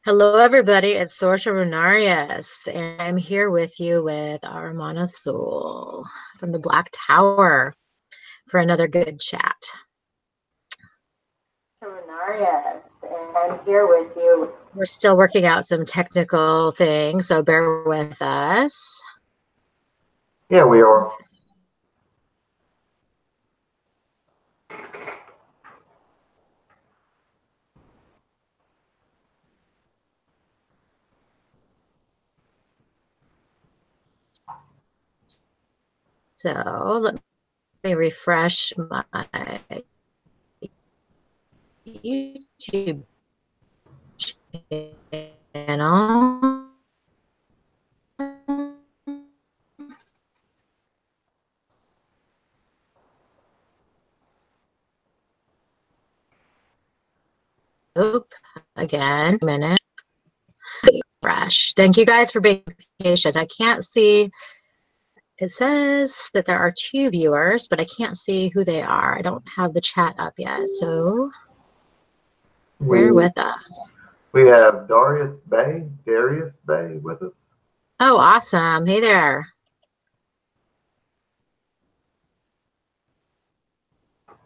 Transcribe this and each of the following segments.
Hello, everybody. It's Sorcia Runarius, and I'm here with you with Aramana Soul from the Black Tower for another good chat. Runarius, and I'm here with you. We're still working out some technical things, so bear with us. Yeah, we are. So let me refresh my YouTube channel. Oop, again, a minute. Fresh. Thank you guys for being patient. I can't see. It says that there are 2 viewers, but I can't see who they are. I don't have the chat up yet, so bear with us. We have Darius Bay with us. Oh, awesome. Hey there.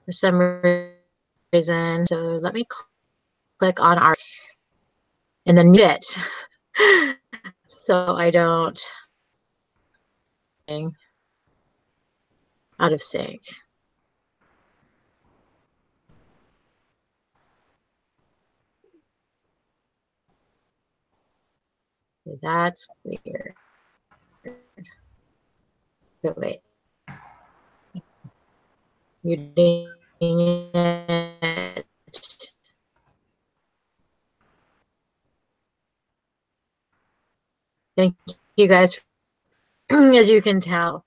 For some reason, so let me click on our and then mute it so I don't out of sync. That's weird. So wait. Muting it. Thank you guys, as you can tell,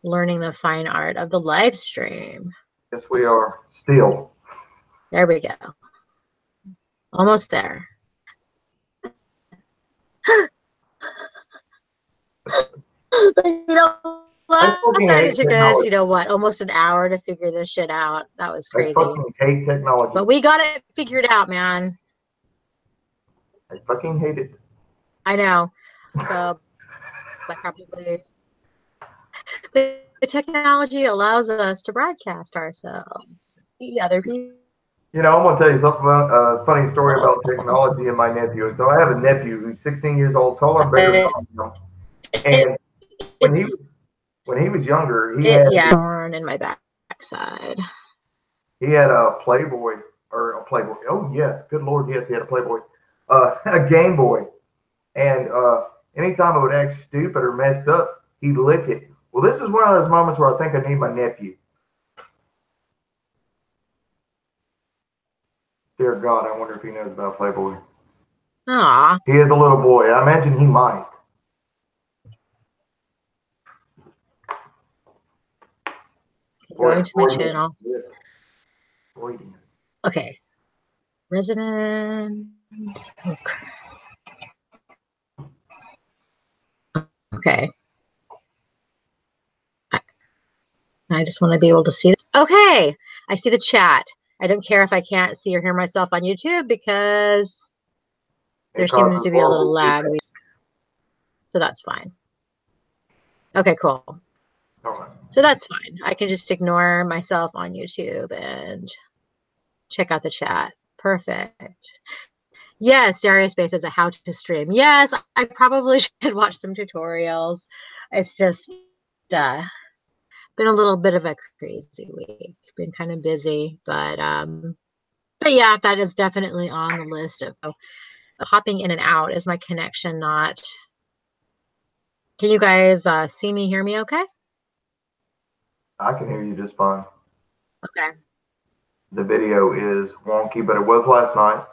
learning the fine art of the live stream. Yes, we are still. There we go. Almost there. You know, last night it took us, almost an hour to figure this shit out. That was crazy. I fucking hate technology. But we got it figured out, man. I fucking hate it. I know. So, but probably the technology allows us to broadcast ourselves. The other people. I'm going to tell you something about a funny story about technology and my nephew. So I have a nephew who's 16 years old, taller and bigger than I am. And when he was younger, he had torn in my backside. He had a Playboy or a Playboy. Oh yes, good Lord, yes, he had a Playboy, a Game Boy, and anytime I would act stupid or messed up, he'd lick it. Well, this is one of those moments where I think I need my nephew. Dear God, I wonder if he knows about Playboy. Aw. He is a little boy. I imagine he might. Going to my channel. Okay. Resident. Okay. I just want to be able to see it. Okay. I see the chat. I don't care if I can't see or hear myself on YouTube because there seems to be a little lag. So that's fine. Okay, cool. So that's fine. I can just ignore myself on YouTube and check out the chat. Perfect. Yes, Darius Bay says a how to stream. Yes, I probably should watch some tutorials. It's just been a little bit of a crazy week. Been kind of busy, but yeah, that is definitely on the list of hopping in and out. Is my connection not? Can you guys see me, hear me okay? I can hear you just fine. Okay. The video is wonky, but it was last night.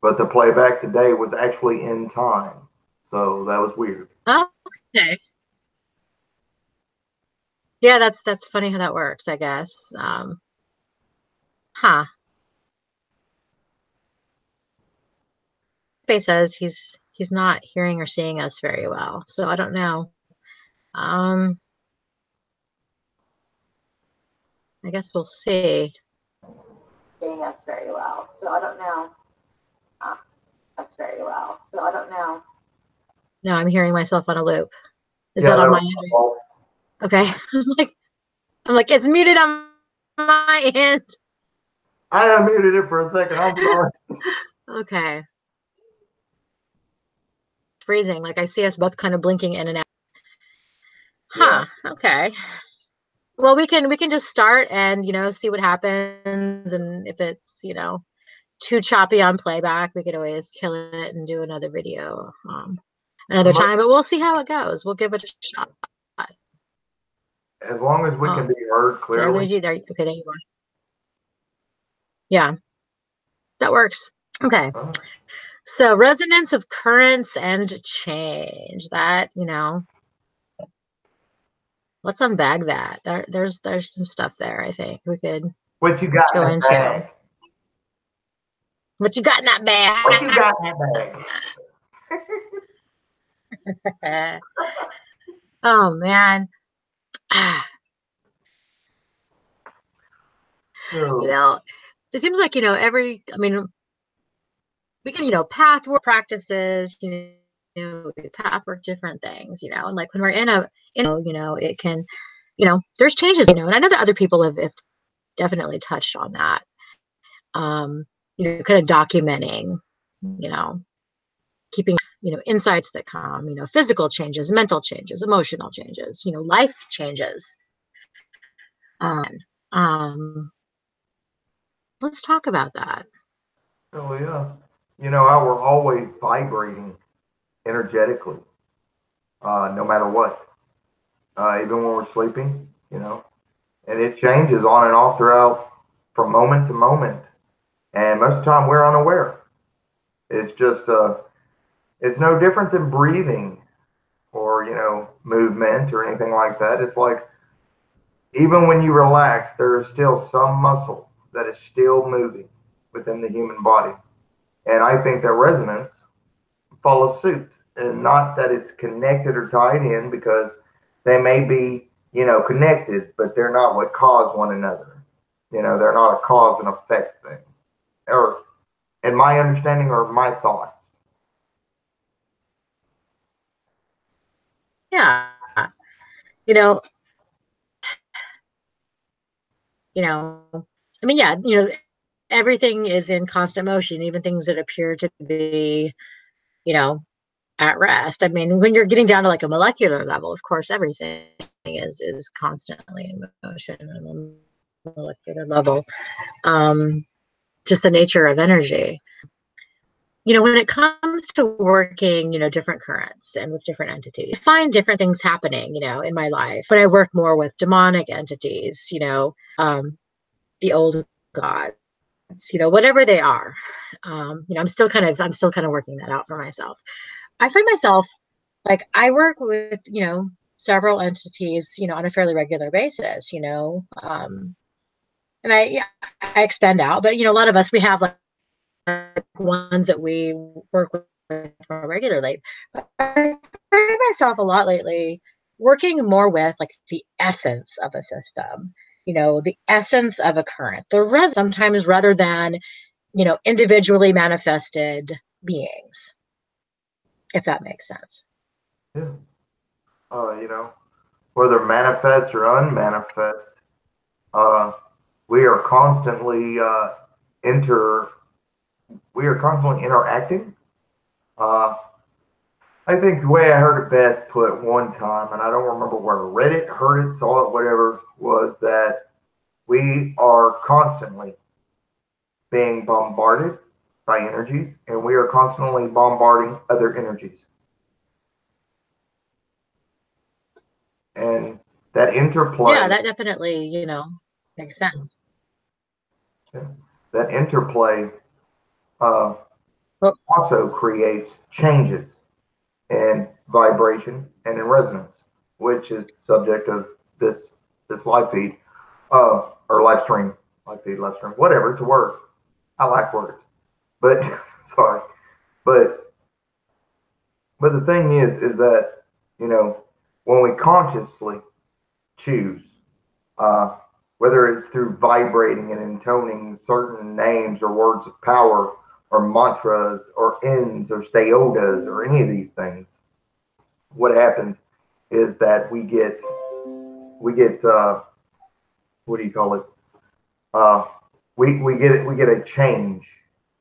But the playback today was actually in time. So that was weird. Oh, okay. Yeah, that's funny how that works, I guess. Huh. Space says he's not hearing or seeing us very well, so I don't know. I guess we'll see. Seeing us very well, so I don't know. Us very well, so I don't know. No, I'm hearing myself on a loop. Is Yeah, that on that my was end? my fault. Okay. I'm like, it's muted on my end. I unmuted it for a second. I'm sorry. Okay. It's freezing. Like I see us both kind of blinking in and out. Yeah. Huh. Okay. Well, we can just start and, see what happens. And if it's, too choppy on playback, we could always kill it and do another video another time, but we'll see how it goes. We'll give it a shot. As long as we can be heard Did I clearly. lose you there? Okay, there you are. Yeah, that works. Okay. So resonance of currents and change. That, let's unbag that. There's some stuff there, I think we could What you got go in into. that bag? What you got in that bag? What you got in that bag? Oh man. It seems like, we can, pathwork practices, pathwork different things, and like when we're it can, there's changes, and I know that other people have definitely touched on that. Kind of documenting, keeping, insights that come, physical changes, mental changes, emotional changes, life changes. Um, let's talk about that. Oh yeah. How we're always vibrating energetically, no matter what. Even when we're sleeping, and it changes on and off throughout from moment to moment. And most of the time we're unaware. It's just it's no different than breathing or, movement or anything like that. It's like even when you relax, there is still some muscle that is still moving within the human body. And I think that resonance follows suit. And not that it's connected or tied in, because they may be, connected, but they're not what cause one another. They're not a cause and effect thing. Or in my understanding or my thoughts. Yeah. You know, I mean, yeah, everything is in constant motion, even things that appear to be, you know, at rest. I mean, when you're getting down to like a molecular level, of course, everything is constantly in motion on a molecular level. Just the nature of energy. When it comes to working, different currents and with different entities, I find different things happening, in my life. But I work more with demonic entities, the old gods, whatever they are. I'm still kind of working that out for myself. I find myself like I work with, several entities, on a fairly regular basis, and yeah, I expend out, but a lot of us, we have like ones that we work with more regularly. But I find myself a lot lately working more with like the essence of a system, the essence of a current, the rest sometimes rather than, individually manifested beings, if that makes sense. Yeah. You know, whether manifest or unmanifest, uh, we are constantly inter we are constantly interacting. Uh, I think the way I heard it best put one time, and I don't remember where I read it, heard it, saw it, whatever, was that we are constantly being bombarded by energies, and we are constantly bombarding other energies. And that interplay. Yeah, that definitely, makes sense. That interplay uh, Well, also creates changes in vibration and in resonance, which is the subject of this live feed or live feed, live stream, whatever. It's a word. I like words, but sorry, but the thing is that when we consciously choose, uh, whether it's through vibrating and intoning certain names or words of power, or mantras or ends or steyotas or any of these things, what happens is that we get what do you call it? Uh, we get a change,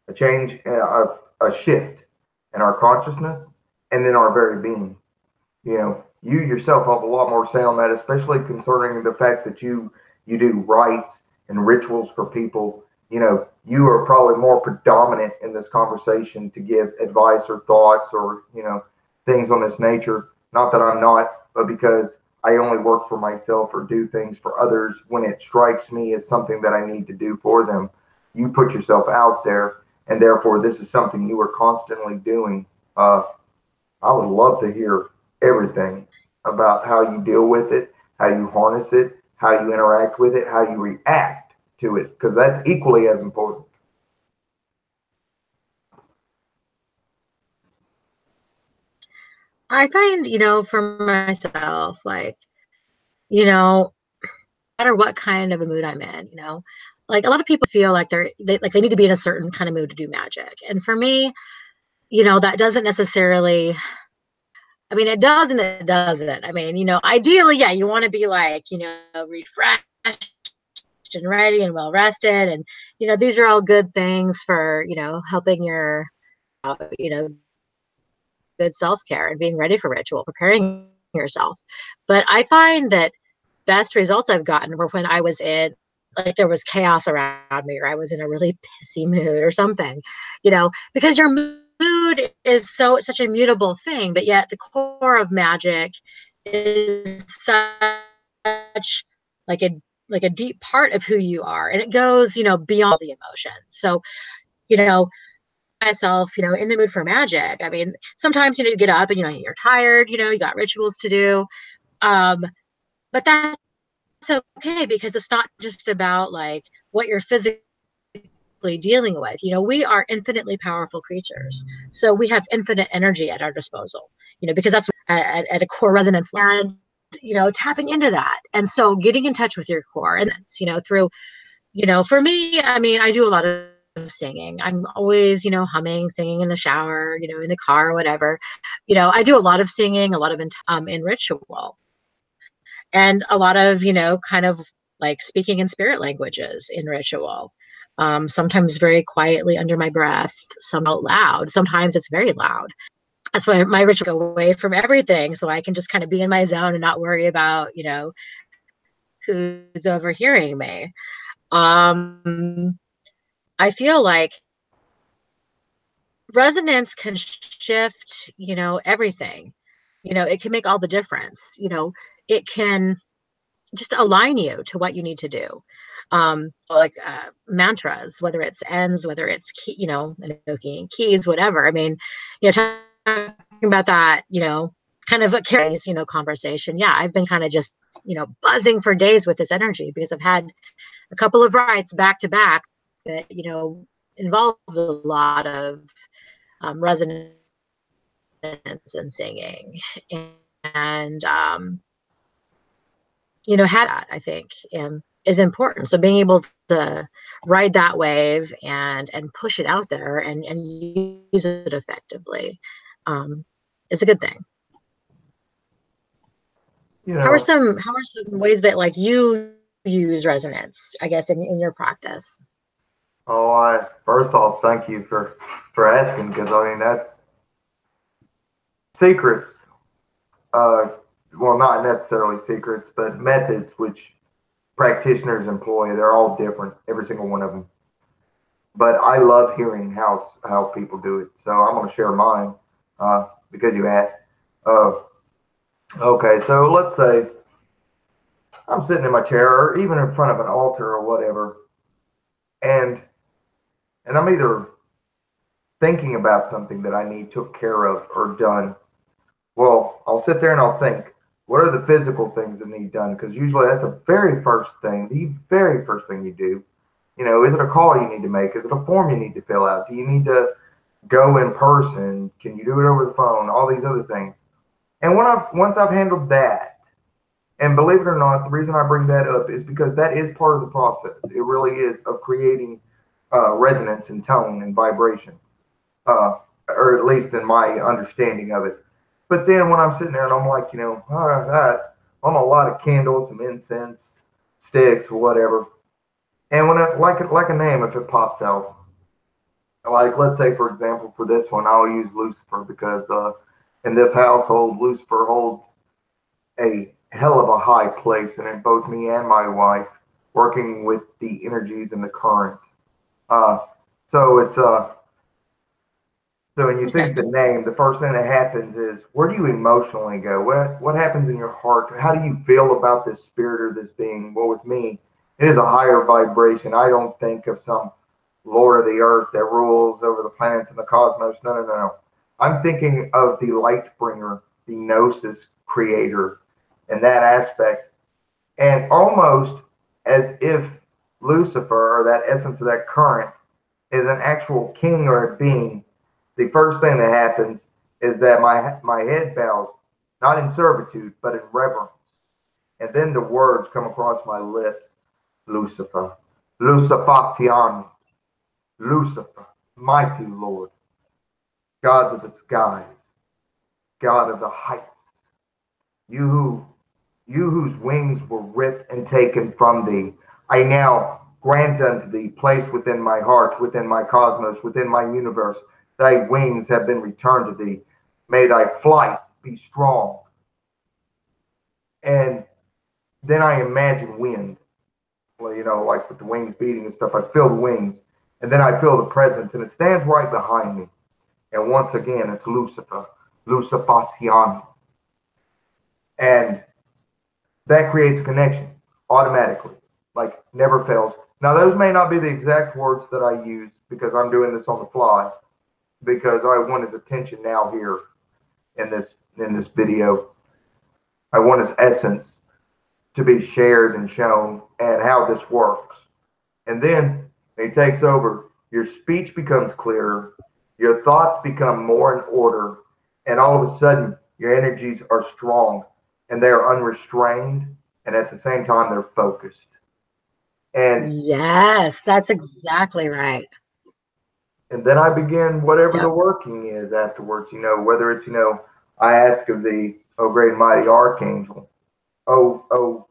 a shift in our consciousness and in our very being. You yourself have a lot more say on that, especially concerning the fact that you do rites and rituals for people. You are probably more predominant in this conversation to give advice or thoughts or things on this nature. Not that I'm not, but because I only work for myself or do things for others when it strikes me as something that I need to do for them. You put yourself out there, and therefore this is something you are constantly doing. I would love to hear everything about how you deal with it, how you harness it, how you interact with it, how you react to it, because that's equally as important. I find, for myself, like, you know, no matter what kind of a mood I'm in, like a lot of people feel like they need to be in a certain kind of mood to do magic. And for me, that doesn't necessarily, I mean, it does and it doesn't. I mean, ideally, yeah, you want to be like, refreshed and ready and well rested. And, these are all good things for, helping your, you know, good self care and being ready for ritual, preparing yourself. But I find that best results I've gotten were when I was in, like, there was chaos around me, or I was in a really pissy mood or something, because your mood is such a mutable thing, but yet the core of magic is such like a deep part of who you are, and it goes beyond the emotion. So you know myself, in the mood for magic. I mean, sometimes you get up and you're tired, you got rituals to do, um but that's okay, because it's not just about like what you're physically dealing with. We are infinitely powerful creatures, so we have infinite energy at our disposal, because that's at a core resonance. And tapping into that, and so getting in touch with your core, and that's through, for me, I mean, I do a lot of singing. I'm always humming, singing in the shower, in the car, whatever. I do a lot of singing, a lot of in ritual, and a lot of kind of like speaking in spirit languages in ritual, sometimes very quietly under my breath, some out loud, sometimes it's very loud. That's why my ritual go away from everything, so I can just kind of be in my zone and not worry about who's overhearing me. I feel like resonance can shift everything. It can make all the difference. It can just align you to what you need to do. Like mantras, whether it's ends, whether it's key, Inoki keys, whatever. I mean, talking about that, kind of carries, conversation. Yeah, I've been kind of just, buzzing for days with this energy, because I've had a couple of rides back to back that, involved a lot of resonance and singing. And had that, I think, is important. So being able to ride that wave and push it out there and use it effectively, is a good thing. You How are know, some ways that like you use resonance, I guess, in your practice? I first off thank you for asking, because I mean that's secrets. Uh, well, not necessarily secrets, but methods which practitioners employ. They're all different, every single one of them. But I love hearing how people do it. So I'm going to share mine because you asked. Uh, okay, so let's say I'm sitting in my chair or even in front of an altar or whatever, and I'm either thinking about something that I need took care of or done. Well, I'll sit there and I'll think, what are the physical things that need done? Because usually that's the very first thing you do. Is it a call you need to make? Is it a form you need to fill out? Do you need to go in person? Can you do it over the phone? All these other things. And once I've handled that, and believe it or not, the reason I bring that up is because that is part of the process. It really is, of creating resonance and tone and vibration, or at least in my understanding of it. But then when I'm sitting there and I'm like, all right, I'm a lot of candles, some incense, sticks, or whatever. And when like a name, if it pops out, like let's say for example for this one, I'll use Lucifer because in this household, Lucifer holds a hell of a high place, and in both me and my wife, working with the energies and the current. Uh, so it's so when you think the name, the first thing that happens is where do you emotionally go? What happens in your heart? How do you feel about this spirit or this being? Well, with me, it is a higher vibration. I don't think of some Lord of the earth that rules over the planets and the cosmos. No, no, no, no. I'm thinking of the light bringer, the gnosis creator, and that aspect. And almost as if Lucifer or that essence of that current is an actual king or a being, the first thing that happens is that my head bows, not in servitude, but in reverence. And then the words come across my lips: Lucifer, Lucifatian, Lucifer, mighty Lord, gods of the skies, God of the heights, you whose wings were ripped and taken from thee, I now grant unto thee place within my heart, within my cosmos, within my universe. Thy wings have been returned to thee. May thy flight be strong. And then I imagine wind, well, like with the wings beating and stuff. I feel the wings, and then I feel the presence, and it stands right behind me. And once again, it's Lucifer, Lucifatian. And that creates a connection automatically, like never fails. Now, those may not be the exact words that I use because I'm doing this on the fly, because I want his attention now here in this video. I want his essence to be shared and shown and how this works. And then he takes over. Your speech becomes clearer. Your thoughts become more in order. And all of a sudden, your energies are strong and they are unrestrained. And at the same time, they're focused. And yes, that's exactly right. And then I begin whatever the working is afterwards, whether it's, I ask of thee, O great and mighty archangel, O, O,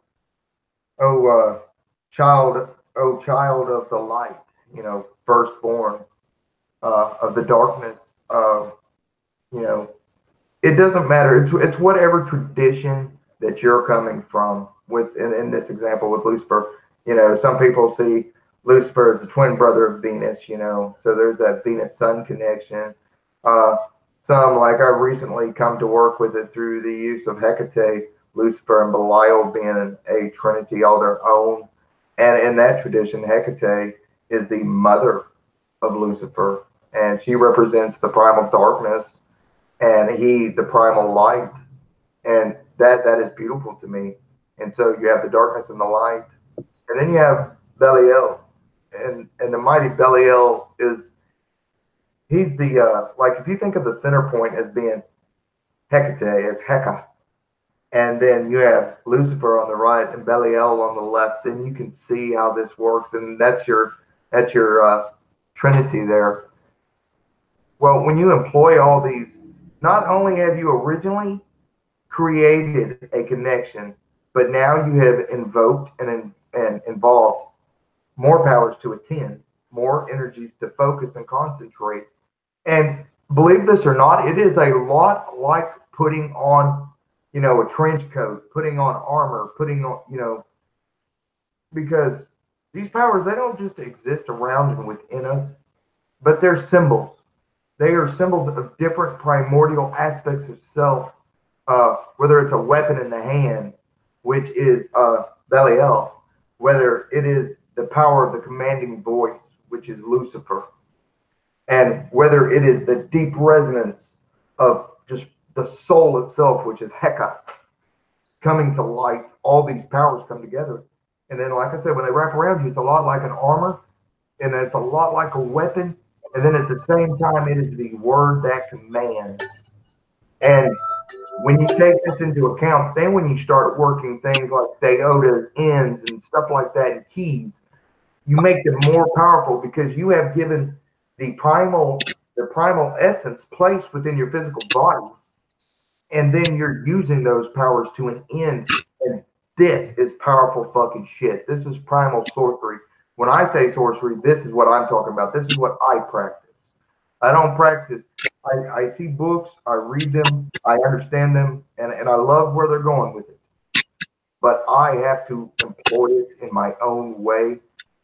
O, child, O child of the light, firstborn of the darkness, it doesn't matter. It's whatever tradition that you're coming from with, in this example with Lucifer. Some people see Lucifer is the twin brother of Venus, so there's that Venus Sun connection. Some, like I've recently come to work with it through the use of Hecate, Lucifer, and Belial being a trinity all their own. And in that tradition, Hecate is the mother of Lucifer, and she represents the primal darkness, and he the primal light. And that is beautiful to me. And so you have the darkness and the light, and then you have Belial. And the mighty Belial he's the like, if you think of the center point as being Hecate, as Heka, and then you have Lucifer on the right and Belial on the left, then you can see how this works, and that's your trinity there. Well, when you employ all these, not only have you originally created a connection, but now you have invoked and involved more powers to attend, more energies to focus and concentrate. And believe this or not, it is a lot like putting on, a trench coat, putting on armor, putting on, because these powers, they don't just exist around and within us, but they're symbols. They are symbols of different primordial aspects of self, whether it's a weapon in the hand, which is Belial, whether it is the power of the commanding voice, which is Lucifer, and whether it is the deep resonance of just the soul itself, which is Heka, coming to light. All these powers come together. And then, like I said, when they wrap around you, it's a lot like an armor, and it's a lot like a weapon. And then at the same time, it is the word that commands. And when you take this into account, then when you start working things like theodas, ends, and stuff like that, and keys, You make them more powerful because you have given the primal essence place within your physical body, and then you're using those powers to an end. And this is powerful fucking shit. This is primal sorcery. When I say sorcery, this is what I'm talking about. This is what I practice. I don't practice. I see books, I read them, I understand them, and I love where they're going with it. But I have to employ it in my own way.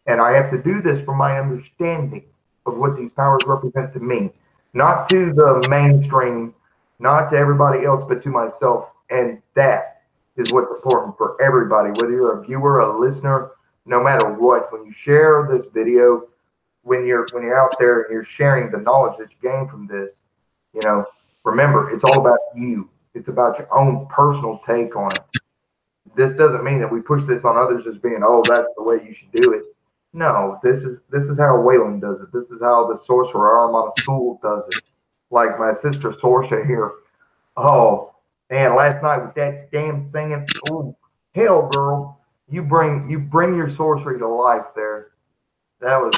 And I have to do this from my understanding of what these powers represent to me, not to the mainstream, not to everybody else, but to myself. And that is what's important for everybody, whether you're a viewer, a listener, no matter what. When you share this video, when you're out there and you're sharing the knowledge that you gain from this, remember, it's all about you. It's about your own personal take on it. This doesn't mean that we push this on others as being, oh, that's the way you should do it. No, this is how Wayland does it. This is how the sorcerer Armada School does it. Like my sister Sorsha here. Oh man, last night with that damn singing, oh hell, girl, you bring your sorcery to life there. That was,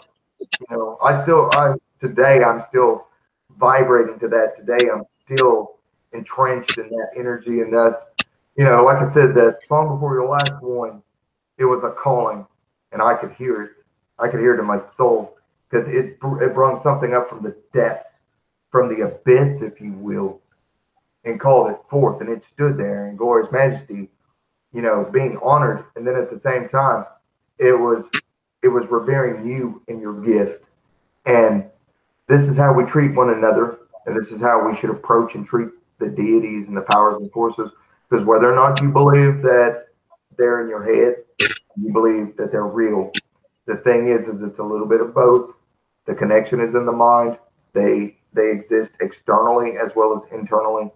today I'm still vibrating to that. Today I'm still entrenched in that energy, and that's, like I said, that song before your last one, it was a calling, and I could hear it. I could hear it in my soul because it brought something up from the depths, from the abyss, if you will, and called it forth, and it stood there in glorious majesty, being honored, and then at the same time, it was revering you and your gift, and this is how we treat one another, and this is how we should approach and treat the deities and the powers and forces. Because whether or not you believe that they're in your head, you believe that they're real. The thing is it's a little bit of both. The connection is in the mind. They exist externally as well as internally,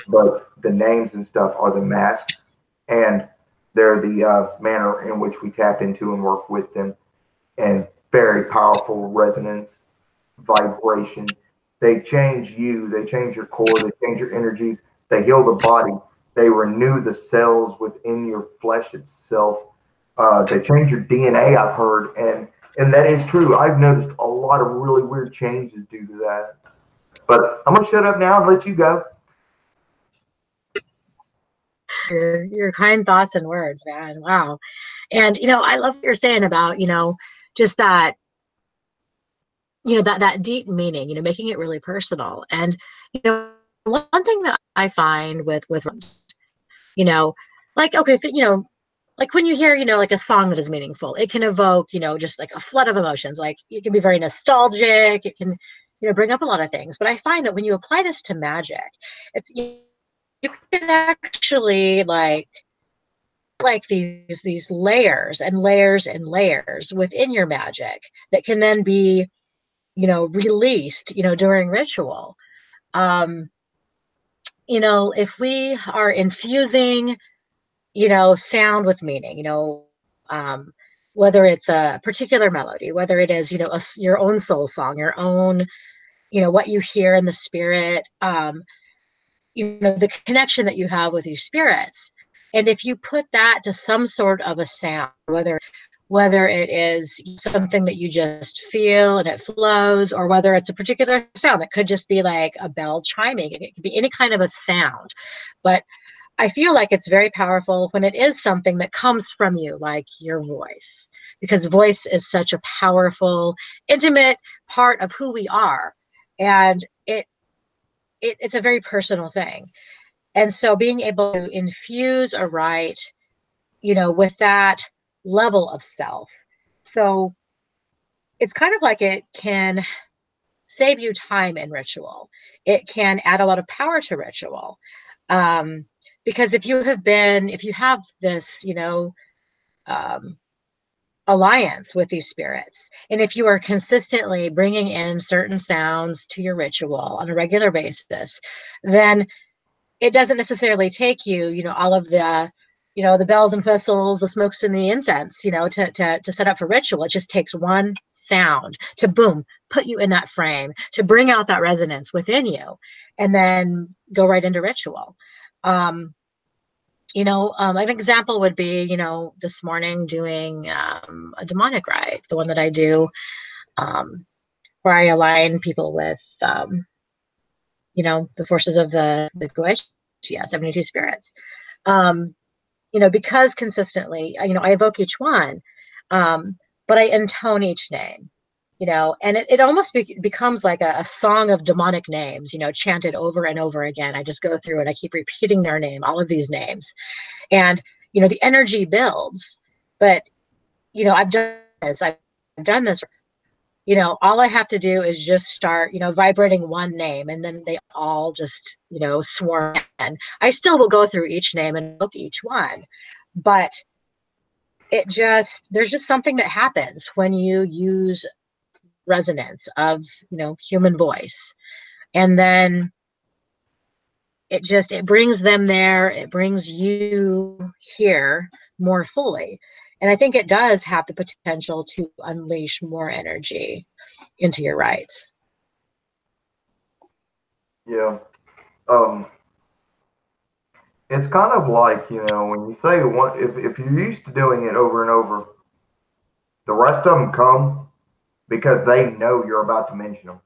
but the names and stuff are the masks, and they're the manner in which we tap into and work with them. And very powerful resonance, vibration. They change you. They change your core. They change your energies. They heal the body. They renew the cells within your flesh itself. They change your DNA, I've heard, and that is true. I've noticed a lot of really weird changes due to that. But I'm gonna shut up now and let you go. Your kind thoughts and words, man. Wow. And I love what you're saying about just that that deep meaning, making it really personal. And one thing that I find with like, okay, like when you hear like a song that is meaningful, it can evoke just like a flood of emotions. Like it can be very nostalgic, it can bring up a lot of things. But I find that when you apply this to magic, it's you can actually like these layers and layers and layers within your magic that can then be released during ritual. um if we are infusing sound with meaning, um whether it's a particular melody, whether it is your own soul song, your own what you hear in the spirit, the connection that you have with these spirits. And if you put that to some sort of a sound, whether it is something that you just feel and it flows, or whether it's a particular sound that could just be like a bell chiming, it could be any kind of a sound. But I feel like it's very powerful when it is something that comes from you, like your voice, because voice is such a powerful, intimate part of who we are. And it's a very personal thing. And so being able to infuse a write, with that level of self. So it's kind of like it can save you time in ritual. It can add a lot of power to ritual. Because if you have this, um, alliance with these spirits, and if you are consistently bringing in certain sounds to your ritual on a regular basis, then it doesn't necessarily take you, all of the bells and whistles, the smokes and the incense, to set up for ritual. It just takes one sound to boom, put you in that frame, to bring out that resonance within you, and then go right into ritual. Um, An example would be, this morning doing a demonic rite, the one that I do, where I align people with, the forces of the Guiche, 72 spirits. Um, because consistently, I evoke each one, but I intone each name, and it almost becomes like a song of demonic names, chanted over and over again. I just go through and I keep repeating their name, all of these names. And, the energy builds, but, I've done this. I've done this. All I have to do is just start, vibrating one name, and then they all just, swarm in. I still will go through each name and book each one, but there's just something that happens when you use resonance of, human voice. And then it brings them there. It brings you here more fully. And I think it does have the potential to unleash more energy into your rights. Yeah. Um, it's kind of like, when you say one, if you're used to doing it over and over, the rest of them come because they know you're about to mention them.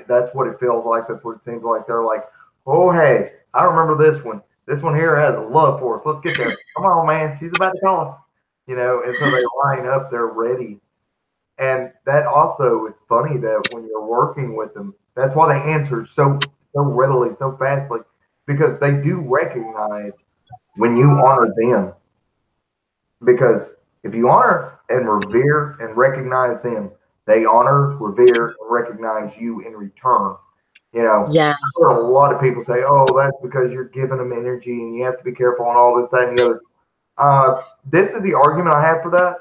That's what it feels like. That's what it seems like. They're like, oh, hey, I remember this one. This one here has a love for us. Let's get there. Come on, man. She's about to call us. And so they line up. They're ready. And that also is funny that when you're working with them, that's why they answer so readily, so fastly, because they do recognize when you honor them. Because if you honor and revere and recognize them, they honor, revere, and recognize you in return. Yes. I've heard a lot of people say, "Oh, that's because you're giving them energy, and you have to be careful on all this, that, and the other." This is the argument I have for that.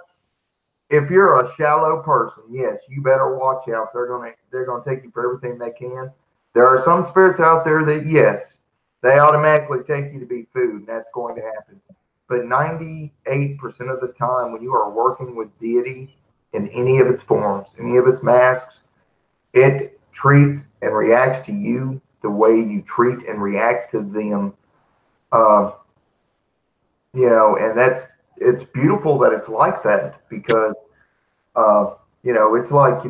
If you're a shallow person, yes, you better watch out. They're gonna take you for everything they can. There are some spirits out there that yes, they automatically take you to be food, and that's going to happen. But 98% of the time, when you are working with deity in any of its forms, any of its masks, it treats and reacts to you the way you treat and react to them. Uh, and it's beautiful that it's like that because it's like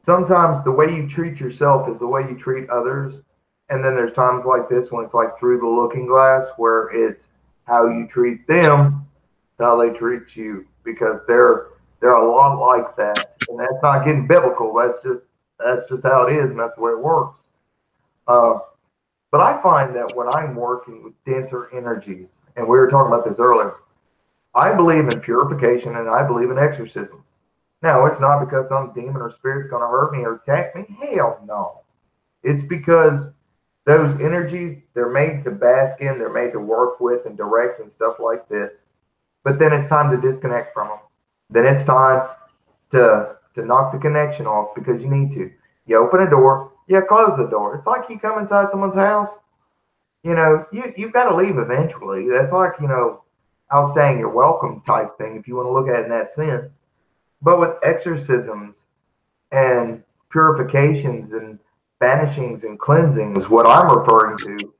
sometimes the way you treat yourself is the way you treat others, and then there's times like this when it's like through the looking glass where it's how you treat them, how they treat you, because they're a lot like that, and that's not getting biblical. That's just how it is, and that's the way it works. Uh, but I find that when I'm working with denser energies, and we were talking about this earlier, I believe in purification and I believe in exorcism. Now, it's not because some demon or spirit's going to hurt me or attack me. Hell no. It's because those energies, they're made to bask in, they're made to work with and direct and stuff like this. But then it's time to disconnect from them. Then it's time to knock the connection off because you need to. You open a door, you close the door. It's like you come inside someone's house. You've got to leave eventually. That's like, outstaying your welcome type thing if you want to look at it in that sense. But with exorcisms and purifications and banishings and cleansings, what I'm referring to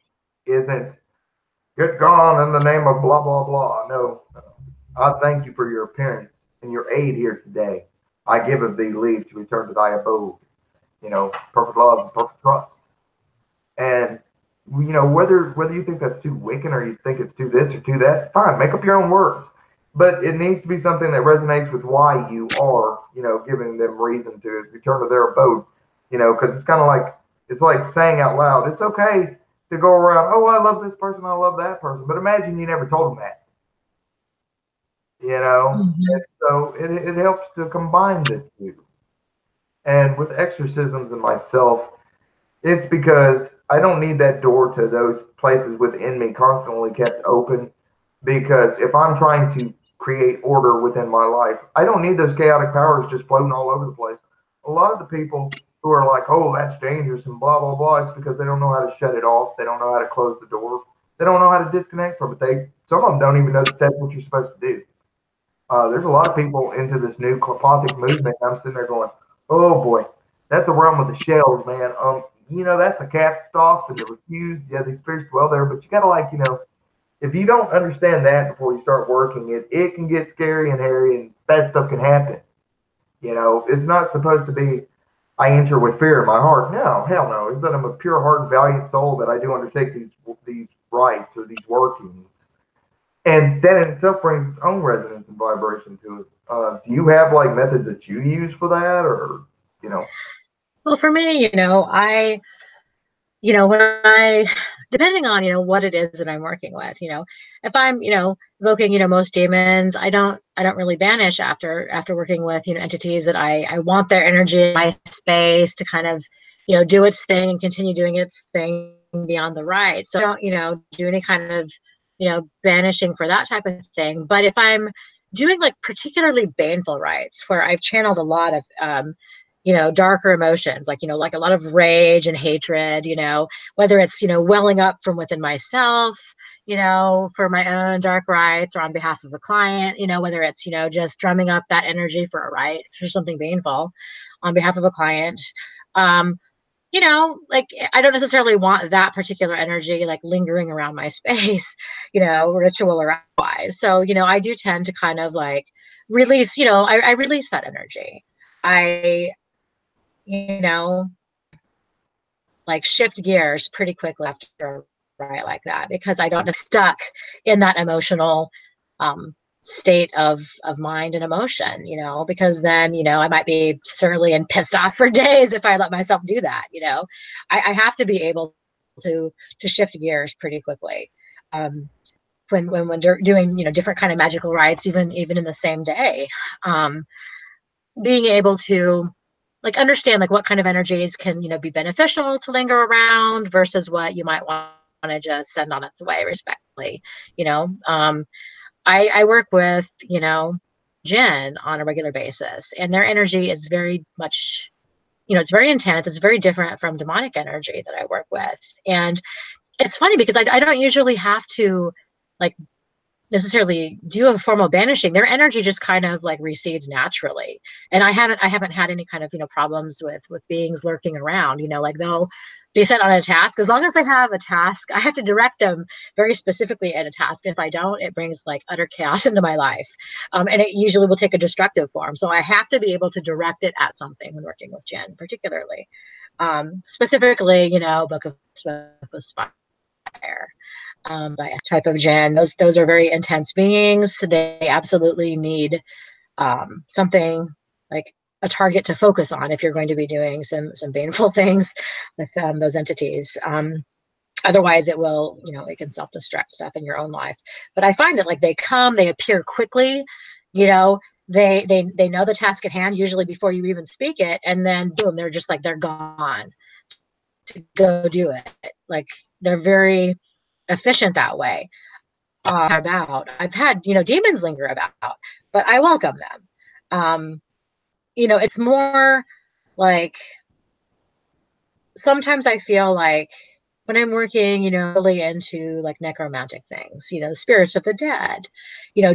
isn't get gone in the name of blah, blah, blah. No, I thank you for your appearance and your aid here today. I give of thee leave to return to thy abode. Perfect love and perfect trust. And whether you think that's too Wiccan or you think it's too this or too that, fine, make up your own words. But it needs to be something that resonates with why you are, giving them reason to return to their abode. Because it's like saying out loud, it's okay to go around, oh, I love this person, I love that person. But imagine you never told them that. Mm-hmm. So it helps to combine the two. And with exorcisms and myself, it's because I don't need that door to those places within me constantly kept open. Because if I'm trying to create order within my life, I don't need those chaotic powers just floating all over the place. A lot of the people who are like, oh, that's dangerous and blah, blah, blah, it's because they don't know how to shut it off. They don't know how to close the door. They don't know how to disconnect from it. Some of them don't even know that that's what you're supposed to do. There's a lot of people into this new Klapothic movement. I'm sitting there going, oh boy, that's the realm of the shells, man. that's the cast off and the refused. Yeah, these spirits dwell there, but you got to if you don't understand that before you start working, it can get scary and hairy and bad stuff can happen. It's not supposed to be, I enter with fear in my heart. No, hell no. It's that I'm a pure heart and valiant soul that I do undertake these rites or these workings. And that in itself brings its own resonance and vibration to it. Do you have methods that you use for that or, you know? Well, for me, when I, depending on, what it is that I'm working with, if I'm, evoking, most demons, I don't really banish after working with, entities that I want their energy in my space to kind of, do its thing and continue doing its thing beyond the right. So I don't, do any kind of, banishing for that type of thing. But if I'm doing like particularly baneful rites where I've channeled a lot of, darker emotions, like a lot of rage and hatred, whether it's, welling up from within myself, for my own dark rights or on behalf of a client, whether it's, just drumming up that energy for a right, for something painful on behalf of a client. Um, like I don't necessarily want that particular energy like lingering around my space, ritual or otherwise. So, I do tend to kind of like release, I release that energy. I you know, like shift gears pretty quickly after right like that because I don't get stuck in that emotional state of mind and emotion, because then, I might be surly and pissed off for days if I let myself do that, I have to be able to shift gears pretty quickly. When doing, different kind of magical rites, even in the same day. Being able to like understand like what kind of energies can be beneficial to linger around versus what you might want to just send on its way respectfully. you know um I work with jinn on a regular basis, and their energy is very much, it's very intense. It's very different from demonic energy that I work with. And it's funny because I don't usually have to like necessarily do a formal banishing. Their energy just kind of like recedes naturally. And I haven't had any kind of, problems with beings lurking around, like they'll be set on a task. As long as I have a task, I have to direct them very specifically at a task. If I don't, it brings like utter chaos into my life. And it usually will take a destructive form. So I have to be able to direct it at something when working with jinn, particularly. Specifically, Book of Fire, by a type of jinn. Those are very intense beings. They absolutely need something like a target to focus on if you're going to be doing some baneful things with those entities. Otherwise, it can self-destruct stuff in your own life. But I find that like they appear quickly. You know, they know the task at hand usually before you even speak it, and then boom, they're gone to go do it. Like they're very efficient that way. I've had, demons linger about, but I welcome them. It's more like sometimes I feel like when I'm working, really into like necromantic things, the spirits of the dead,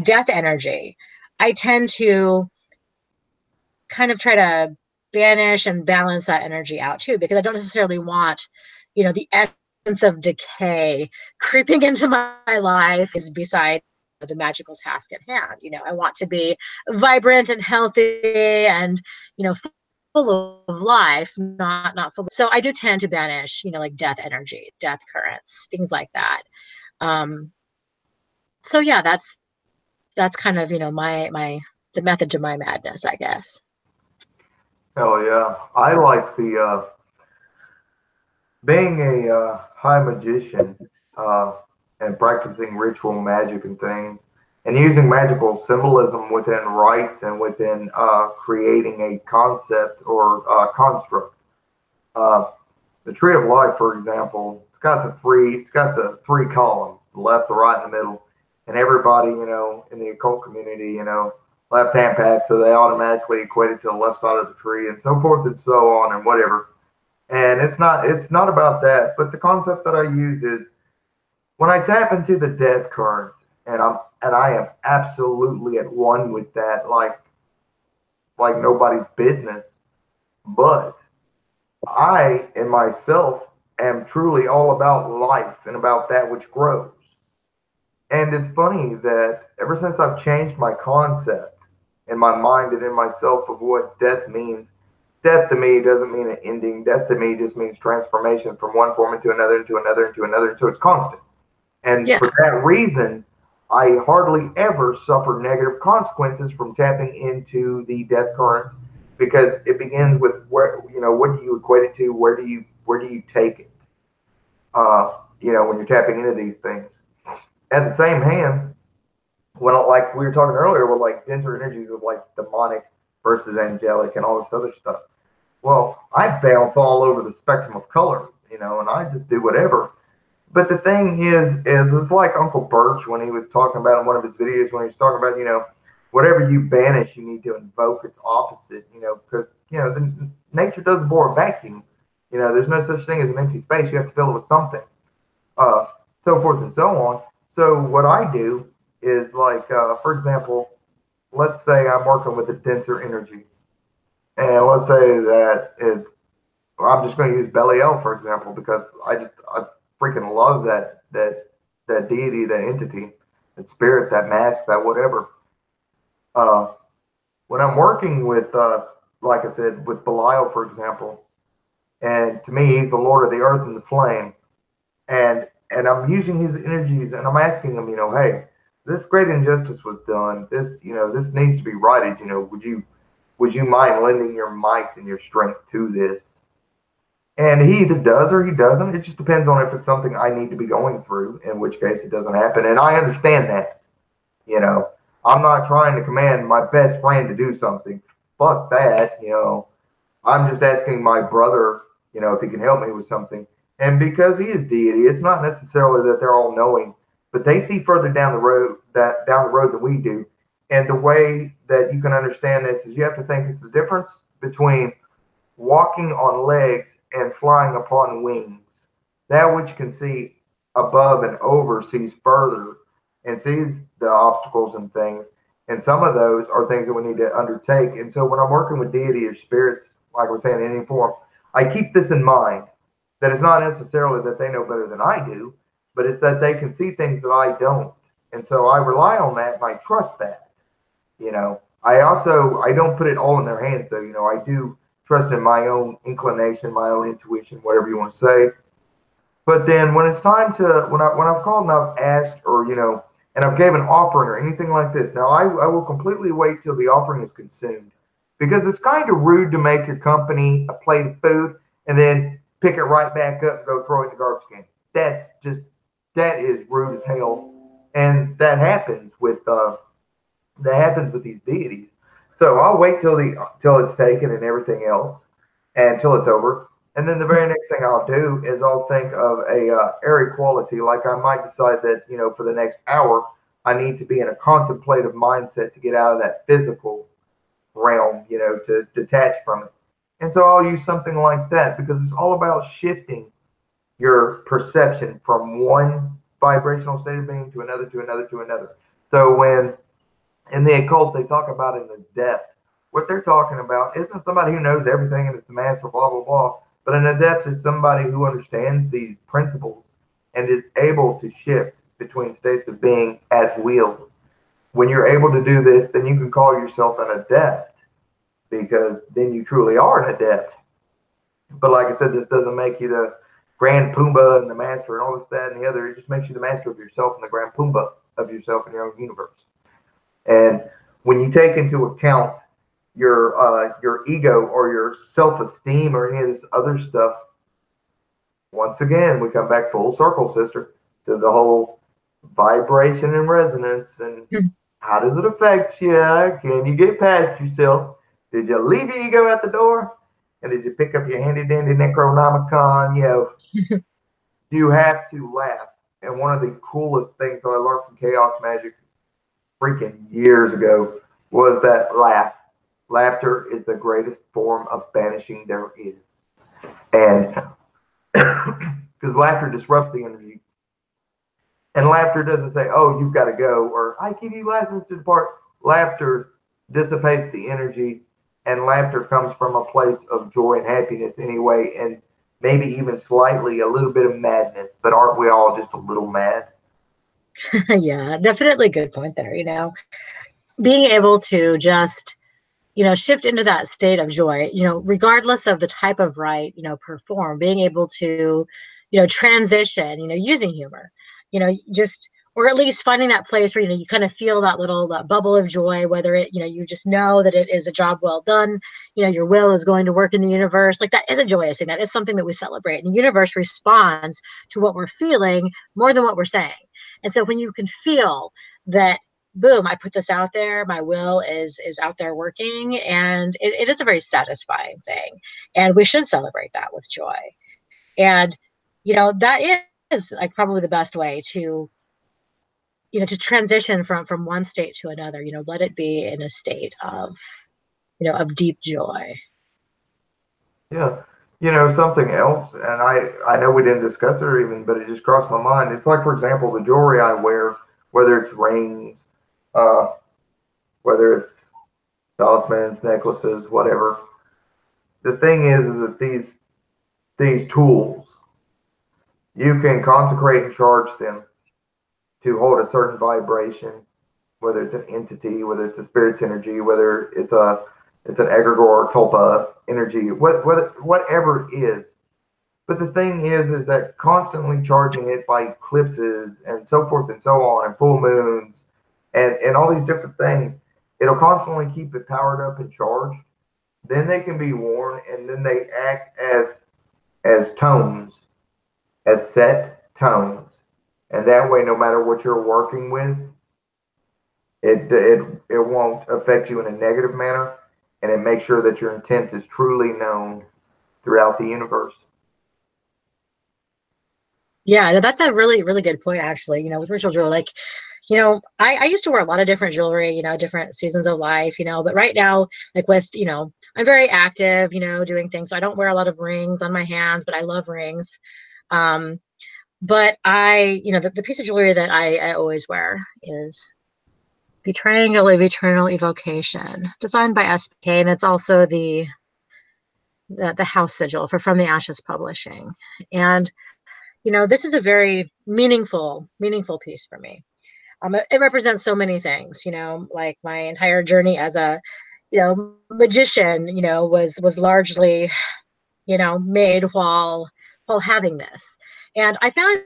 death energy, I tend to kind of try to banish and balance that energy out too, because I don't necessarily want, the essence of decay creeping into my life is beside the magical task at hand. I want to be vibrant and healthy and, full of life, not full. So I do tend to banish, like death energy, death currents, things like that. So yeah, that's kind of, my the method to my madness, I guess. Hell yeah. I like the being a high magician uh, and practicing ritual magic and things, and using magical symbolism within rites and within creating a concept or construct. Uh, the tree of life, for example, it's got the three columns, the left, the right, and the middle. And everybody, in the occult community, left hand path, so they automatically equate it to the left side of the tree, and so forth and so on, and whatever. And it's not about that, but the concept that I use is when I tap into the death current, and I am absolutely at one with that, like nobody's business. But I in myself am truly all about life and about that which grows. And it's funny that ever since I've changed my concept in my mind and in myself of what death means, death to me doesn't mean an ending. Death to me just means transformation from one form into another, into another, into another, until it's constant. And Yeah. for that reason, I hardly ever suffer negative consequences from tapping into the death current because it begins with where what do you equate it to? Where do you take it? When you're tapping into these things. At the same hand, when like we were talking earlier, with like denser energies of like demonic versus angelic and all this other stuff. Well, I bounce all over the spectrum of colors, and I just do whatever. But the thing is it's like Uncle Birch when he was talking about in one of his videos when he was talking about, whatever you banish, you need to invoke its opposite, because, nature does bore a vacuum. There's no such thing as an empty space. You have to fill it with something, uh, so forth and so on. So what I do is like, for example, let's say I'm working with a denser energy. And let's say that I'm just going to use Belial for example because I freaking love that deity, that entity, that spirit, that mask, that whatever. Uh, when I'm working with like I said, with Belial for example, and to me he's the Lord of the Earth and the Flame, and I'm using his energies, and I'm asking him, hey, this great injustice was done. This needs to be righted. Would you mind lending your might and your strength to this? And he either does or he doesn't. It just depends on if it's something I need to be going through, in which case it doesn't happen. And I understand that. You know, I'm not trying to command my best friend to do something. Fuck that. I'm just asking my brother, if he can help me with something. And because he is deity, it's not necessarily that they're all knowing, but they see further down the road than we do. And the way that you can understand this is you have to think it's the difference between walking on legs and flying upon wings. That which can see above and over sees further and sees the obstacles and things. And some of those are things that we need to undertake. And so when I'm working with deity or spirits, like we're saying in any form, I keep this in mind that it's not necessarily that they know better than I do, but it's that they can see things that I don't. And so I rely on that and I trust that. I don't put it all in their hands though. I do trust in my own inclination, my own intuition, whatever you want to say. But then when it's time to when I've called and I've asked or and I've gave an offering or anything like this, now I will completely wait till the offering is consumed because it's kind of rude to make your company a plate of food and then pick it right back up and go throw it in the garbage can. That is rude as hell, and that happens with these deities. So I'll wait till it's taken and everything else, and till it's over. And then the very next thing I'll do is I'll think of a airy quality. Like I might decide that for the next hour I need to be in a contemplative mindset to get out of that physical realm, to detach from it. And so I'll use something like that because it's all about shifting your perception from one vibrational state of being to another, to another, to another. So when in the occult, they talk about in the depth. What they're talking about isn't somebody who knows everything and is the master, blah, blah, blah. But an adept is somebody who understands these principles and is able to shift between states of being at will. When you're able to do this, then you can call yourself an adept because then you truly are an adept. But like I said, this doesn't make you the grand Pumbaa and the master and all this, that, and the other. It just makes you the master of yourself and the grand Pumbaa of yourself in your own universe. And when you take into account your ego or your self-esteem or any of this other stuff, once again we come back full circle, sister, to the whole vibration and resonance and how does it affect you? Can you get past yourself? Did you leave your ego at the door? And did you pick up your handy dandy Necronomicon? You have to laugh. And one of the coolest things that I learned from Chaos Magic freaking years ago was that laughter is the greatest form of banishing there is. And because laughter disrupts the energy. And laughter doesn't say, oh, you've got to go, or I give you license to depart. Laughter dissipates the energy and laughter comes from a place of joy and happiness anyway, and maybe even slightly a little bit of madness. But aren't we all just a little mad? Yeah, definitely good point there. Being able to just shift into that state of joy, regardless of the type of rite, perform, being able to, transition, using humor, just, or at least finding that place where, you kind of feel that bubble of joy, whether it, you just know that it is a job well done, your will is going to work in the universe. Like that is a joyous thing. That is something that we celebrate. And the universe responds to what we're feeling more than what we're saying. And so when you can feel that, boom, I put this out there, my will is out there working, and it is a very satisfying thing, and we should celebrate that with joy. And that is like probably the best way to to transition from one state to another. Let it be in a state of of deep joy. Yeah. Something else, and I know we didn't discuss it or even, but it just crossed my mind. It's like, for example, the jewelry I wear, whether it's rings, uh, whether it's talismans, necklaces, whatever. The thing is that these tools, you can consecrate and charge them to hold a certain vibration, whether it's an entity, whether it's a spirit's energy, whether it's an egregore tulpa energy, whatever it is. But the thing is that constantly charging it by eclipses and so forth and so on, and full moons, and all these different things, it'll constantly keep it powered up and charged. Then they can be worn, and then they act as tones, as set tones, and that way, no matter what you're working with, it won't affect you in a negative manner, and it makes sure that your intent is truly known throughout the universe. Yeah, no, that's a really, really good point, actually. With ritual jewelry, like, I used to wear a lot of different jewelry, different seasons of life, but right now, like with, I'm very active, doing things. So I don't wear a lot of rings on my hands, but I love rings. Um, but the piece of jewelry that I always wear is the Triangle of Eternal Evocation, designed by SPK, and it's also the house sigil for From the Ashes Publishing. And this is a very meaningful piece for me. It represents so many things, like my entire journey as a, magician, was largely, made while having this. And I found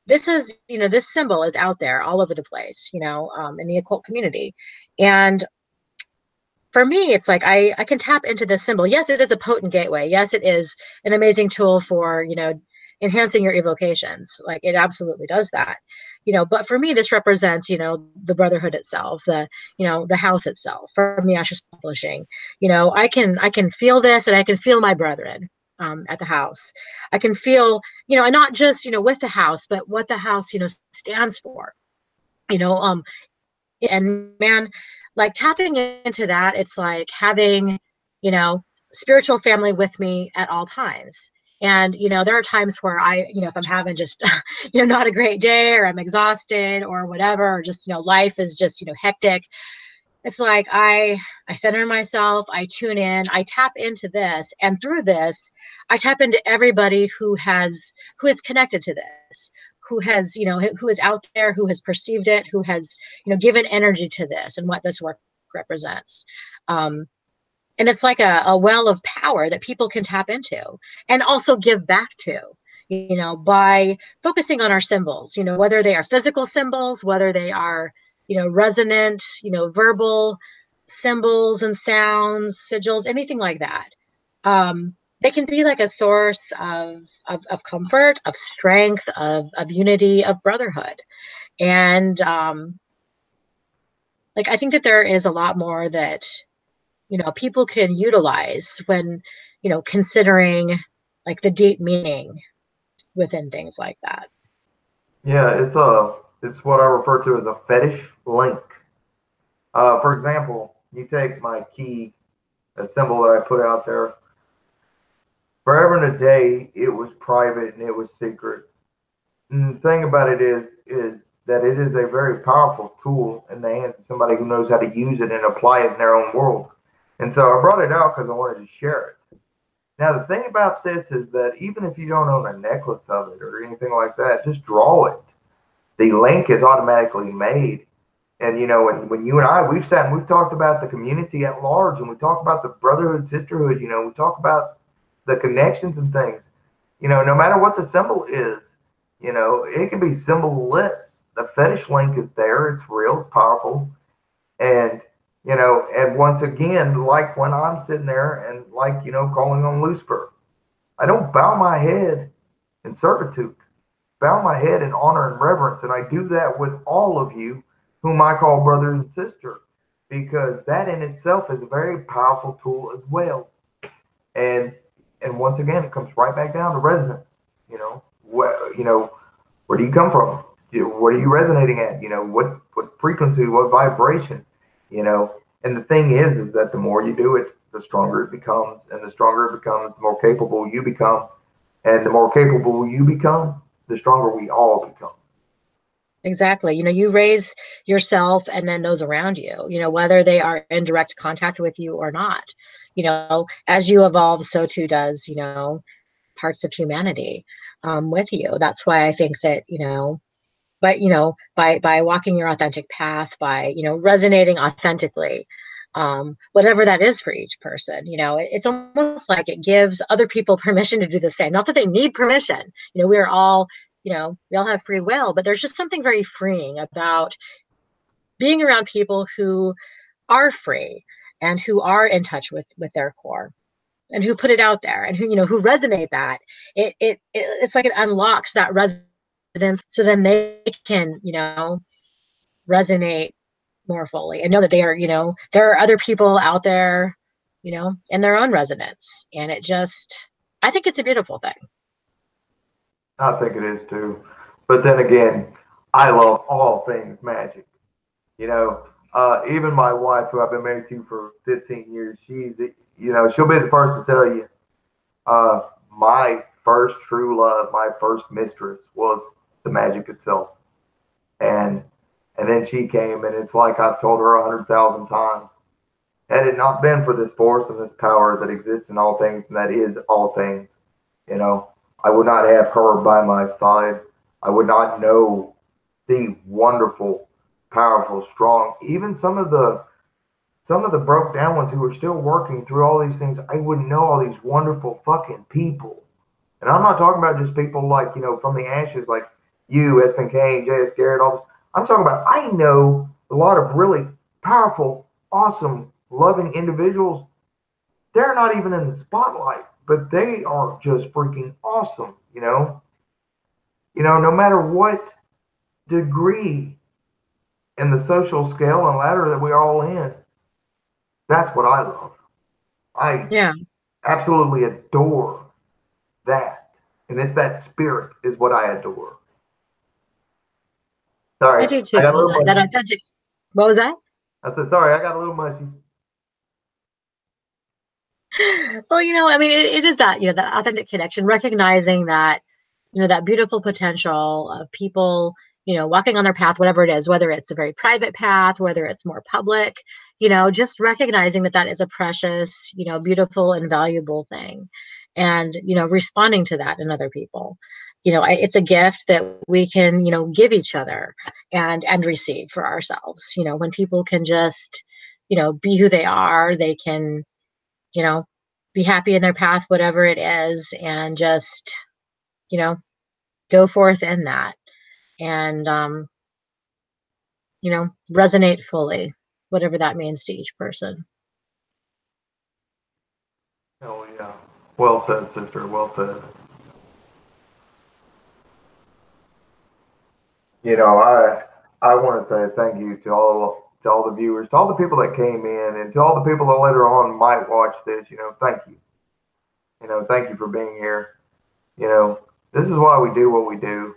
this symbol is out there all over the place, in the occult community. And for me, it's like I can tap into this symbol. Yes, it is a potent gateway. Yes, it is an amazing tool for, enhancing your evocations. Like it absolutely does that. But for me, this represents, the brotherhood itself, the house itself, From the Ashes Publishing. I can feel this, and I can feel my brethren at the house. I can feel, and not just, with the house, but what the house, stands for. You know, um, and man, like tapping into that, it's like having, you know spiritual family with me at all times. And there are times where if I'm having just not a great day, or I'm exhausted or whatever, or just life is just hectic. It's like I center myself, I tune in, I tap into this, and through this I tap into everybody who is connected to this, who has who is out there, who has perceived it, who has given energy to this and what this work represents. um and it's like a well of power that people can tap into and also give back to, by focusing on our symbols, whether they are physical symbols, whether they are, resonant, verbal symbols and sounds, sigils, anything like that. They can be like a source of comfort, of strength, of unity, of brotherhood. And like I think that there is a lot more that people can utilize when considering like the deep meaning within things like that. Yeah, it's what I refer to as a fetish link. For example, you take my key, a symbol that I put out there. Forever and a day, it was private and it was secret. And the thing about it is that it is a very powerful tool in the hands of somebody who knows how to use it and apply it in their own world. And so I brought it out because I wanted to share it. Now, the thing about this is that even if you don't own a necklace of it or anything like that, just draw it. The link is automatically made. And, when you and I, we've sat and we've talked about the community at large, and we talk about the brotherhood, sisterhood, we talk about the connections and things. No matter what the symbol is, it can be symbol-less. The fetish link is there. It's real. It's powerful. And, and once again, like when I'm sitting there and like, calling on Lucifer, I don't bow my head in servitude, bow my head in honor and reverence. And I do that with all of you whom I call brother and sister, because that in itself is a very powerful tool as well. And once again, it comes right back down to resonance. Where do you come from? What are you resonating at? What frequency, what vibration? And the thing is that the more you do it, the stronger it becomes, and the stronger it becomes, the more capable you become, and the more capable you become, the stronger we all become. Exactly. You raise yourself and then those around you, whether they are in direct contact with you or not. As you evolve, so too does, parts of humanity with you. That's why I think that, but by walking your authentic path, by resonating authentically, whatever that is for each person, it's almost like it gives other people permission to do the same. Not that they need permission. We're all, we all have free will, but there's just something very freeing about being around people who are free and who are in touch with their core, and who put it out there, and who resonate that. It's like it unlocks that resonance, so then they can resonate more fully and know that they are, there are other people out there, in their own resonance. And I think it's a beautiful thing. I think it is too. But then again, I love all things magic. Even my wife, who I've been married to for 15 years, she'll be the first to tell you, my first true love, my first mistress was the magic itself. And then she came, and it's like I've told her 100,000 times. Had it not been for this force and this power that exists in all things and that is all things, I would not have her by my side. I would not know the wonderful, powerful, strong, even some of the broke down ones who are still working through all these things. I wouldn't know all these wonderful fucking people. And I'm not talking about just people like, from the ashes, like you, Espen Kane, J.S. Garrett, all this. I'm talking about, I know a lot of really powerful, awesome, loving individuals. They're not even in the spotlight, but they are just freaking awesome, no matter what degree in the social scale and ladder that we're all in. That's what I love. I absolutely adore that. And it's that spirit is what I adore. Sorry, I do too. I got a little That mushy. authentic. What was that? I said, sorry, I got a little mushy. Well, I mean, it is that, that authentic connection, recognizing that, that beautiful potential of people, walking on their path, whatever it is, whether it's a very private path, whether it's more public, just recognizing that that is a precious, beautiful and valuable thing. And, responding to that in other people. It's a gift that we can, give each other and receive for ourselves. When people can just, be who they are, they can, be happy in their path, whatever it is, and just, go forth in that, and, resonate fully, whatever that means to each person. Oh, yeah. Well said, sister. Well said. I want to say thank you to all the viewers, to all the people that came in, and to all the people that later on might watch this. Thank you. Thank you for being here. This is why we do what we do.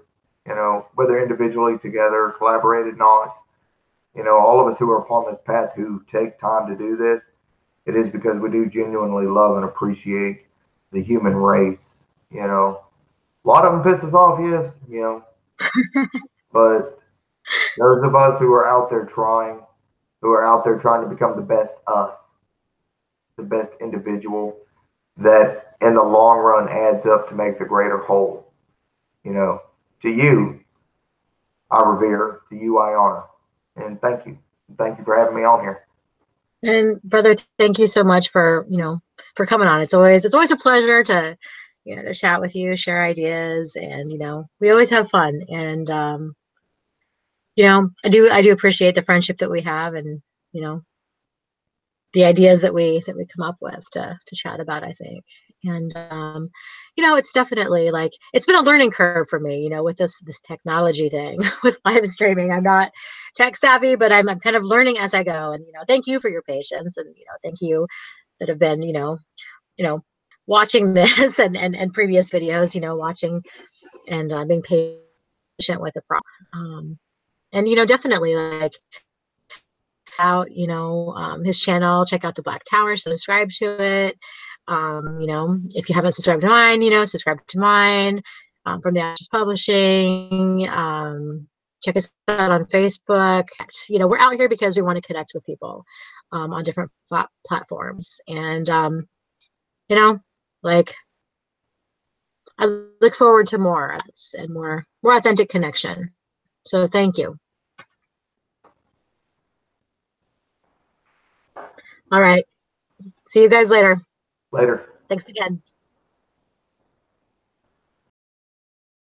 Whether individually, together, collaborated, not. All of us who are upon this path who take time to do this, it is because we do genuinely love and appreciate the human race. A lot of them piss us off, yes, but those of us who are out there trying, who are out there trying to become the best us, the best individual that in the long run adds up to make the greater whole. You know, to you, I revere, to you, I honor. And thank you. Thank you for having me on here. And brother, thank you so much for, for coming on. It's always a pleasure to, to chat with you, share ideas, and, we always have fun. And, I do appreciate the friendship that we have, and, the ideas that we come up with to chat about, I think. And it's definitely like it's been a learning curve for me, with this technology thing with live streaming. I'm not tech savvy, but I'm kind of learning as I go. And thank you for your patience, and thank you that have been watching this and previous videos, watching and being patient with the problem. And definitely like out his channel, check out the Black Tower, subscribe to it. If you haven't subscribed to mine, subscribe to mine. From the Ashes Publishing. Check us out on Facebook. We're out here because we want to connect with people on different platforms. And like I look forward to more and more authentic connection. So thank you. All right. See you guys later. Later. Thanks again.